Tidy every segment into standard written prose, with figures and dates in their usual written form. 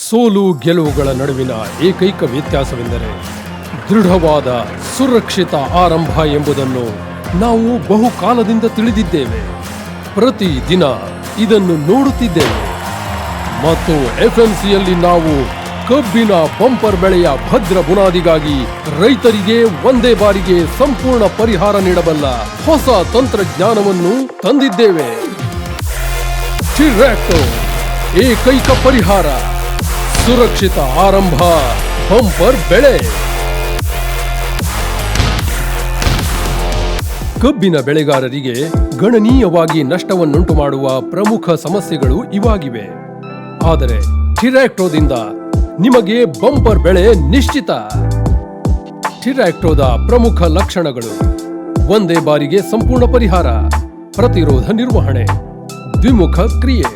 ಸೋಲು ಗೆಲುವುಗಳ ನಡುವಿನ ಏಕೈಕ ವ್ಯತ್ಯಾಸವೆಂದರೆ ದೃಢವಾದ ಸುರಕ್ಷಿತ ಆರಂಭ ಎಂಬುದನ್ನು ನಾವು ಬಹುಕಾಲದಿಂದ ತಿಳಿದಿದ್ದೇವೆ. ಪ್ರತಿ ದಿನ ಇದನ್ನು ನೋಡುತ್ತಿದ್ದೇವೆ ಮತ್ತು ಎಫ್ಎಂಸಿಯಲ್ಲಿ ನಾವು ಕಬ್ಬಿನ ಬಂಪರ್ ಬೆಳೆಯ ಭದ್ರ ಬುನಾದಿಗಾಗಿ ರೈತರಿಗೆ ಒಂದೇ ಬಾರಿಗೆ ಸಂಪೂರ್ಣ ಪರಿಹಾರ ನೀಡಬಲ್ಲ ಹೊಸ ತಂತ್ರಜ್ಞಾನವನ್ನು ತಂದಿದ್ದೇವೆ. ಚಿರಾಕ್ಟೋ ಏಕೈಕ ಪರಿಹಾರ, ಸುರಕ್ಷಿತ ಆರಂಭ, ಬಂಪರ್ ಬೆಳೆ. ಕಬ್ಬಿನ ಬೆಳೆಗಾರರಿಗೆ ಗಣನೀಯವಾಗಿ ನಷ್ಟವನ್ನುಂಟು ಮಾಡುವ ಪ್ರಮುಖ ಸಮಸ್ಯೆಗಳು ಇವಾಗಿವೆ. ಆದರೆ ಚಿರಾಕ್ಟೋದಿಂದ ನಿಮಗೆ ಬಂಪರ್ ಬೆಳೆ ನಿಶ್ಚಿತ. ಚಿರಾಕ್ಟೋದ ಪ್ರಮುಖ ಲಕ್ಷಣಗಳು: ಒಂದೇ ಬಾರಿಗೆ ಸಂಪೂರ್ಣ ಪರಿಹಾರ, ಪ್ರತಿರೋಧ ನಿರ್ವಹಣೆ, ದ್ವಿಮುಖ ಕ್ರಿಯೆ,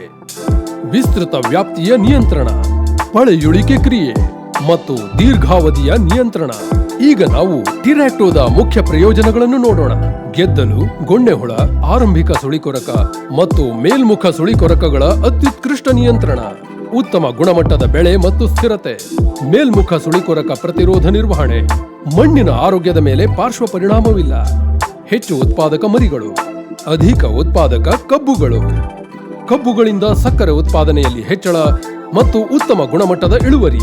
ವಿಸ್ತೃತ ವ್ಯಾಪ್ತಿಯ ನಿಯಂತ್ರಣ, ಪಳೆಯುಳಿಕೆ ಕ್ರಿಯೆ ಮತ್ತು ದೀರ್ಘಾವಧಿಯ ನಿಯಂತ್ರಣ. ಈಗ ನಾವು ಚಿರಾಕ್ಟೋದ ಮುಖ್ಯ ಪ್ರಯೋಜನಗಳನ್ನು ನೋಡೋಣ. ಗೆದ್ದಲು, ಗೊಣ್ಣೆಹುಳ, ಆರಂಭಿಕ ಸುಳಿಕೊರಕ ಮತ್ತು ಮೇಲ್ಮುಖ ಸುಳಿಕೊರಕಗಳ ಅತ್ಯುತ್ಕೃಷ್ಟ ನಿಯಂತ್ರಣ, ಉತ್ತಮ ಗುಣಮಟ್ಟದ ಬೆಳೆ ಮತ್ತು ಸ್ಥಿರತೆ, ಮೇಲ್ಮುಖ ಸುಳಿಕೊರಕ ಪ್ರತಿರೋಧ ನಿರ್ವಹಣೆ, ಮಣ್ಣಿನ ಆರೋಗ್ಯದ ಮೇಲೆ ಪಾರ್ಶ್ವ ಪರಿಣಾಮವಿಲ್ಲ, ಹೆಚ್ಚು ಉತ್ಪಾದಕ ಮರಿಗಳು, ಅಧಿಕ ಉತ್ಪಾದಕ ಕಬ್ಬುಗಳು, ಕಬ್ಬುಗಳಿಂದ ಸಕ್ಕರೆ ಉತ್ಪಾದನೆಯಲ್ಲಿ ಹೆಚ್ಚಳ ಮತ್ತು ಉತ್ತಮ ಗುಣಮಟ್ಟದ ಇಳುವರಿ.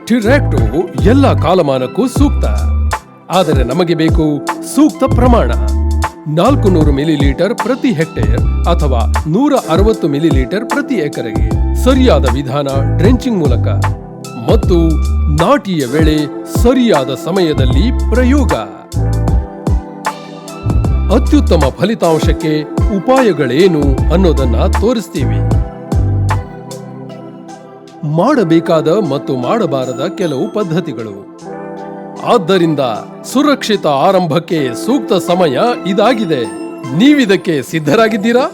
ಚಿರಾಕ್ಟೋ ಎಲ್ಲ ಕಾಲಮಾನಕ್ಕೂ ಸೂಕ್ತ. ಆದರೆ ನಮಗೆ ಬೇಕು ಸೂಕ್ತ ಪ್ರಮಾಣ. 400 ಮಿಲಿಲೀಟರ್ ಪ್ರತಿ ಹೆಕ್ಟೇರ್ ಅಥವಾ 160 ಮಿಲಿಲೀಟರ್ ಪ್ರತಿ ಎಕರೆಗೆ. ಸರಿಯಾದ ವಿಧಾನ ಡ್ರೆಂಚಿಂಗ್ ಮೂಲಕ ಮತ್ತು ನಾಟಿಯ ವೇಳೆ ಸರಿಯಾದ ಸಮಯದಲ್ಲಿ ಪ್ರಯೋಗ. ಅತ್ಯುತ್ತಮ ಫಲಿತಾಂಶಕ್ಕೆ ಉಪಾಯಗಳೇನು ಅನ್ನೋದನ್ನ ತೋರಿಸ್ತೀವಿ. ಮಾಡಬೇಕಾದ ಮತ್ತು ಮಾಡಬಾರದ ಕೆಲವು ಪದ್ಧತಿಗಳು. ಆದ್ದರಿಂದ ಸುರಕ್ಷಿತ ಆರಂಭಕ್ಕೆ ಸೂಕ್ತ ಸಮಯ ಇದಾಗಿದೆ. ನೀವಿದಕ್ಕೆ ಸಿದ್ಧರಾಗಿದ್ದೀರಾ?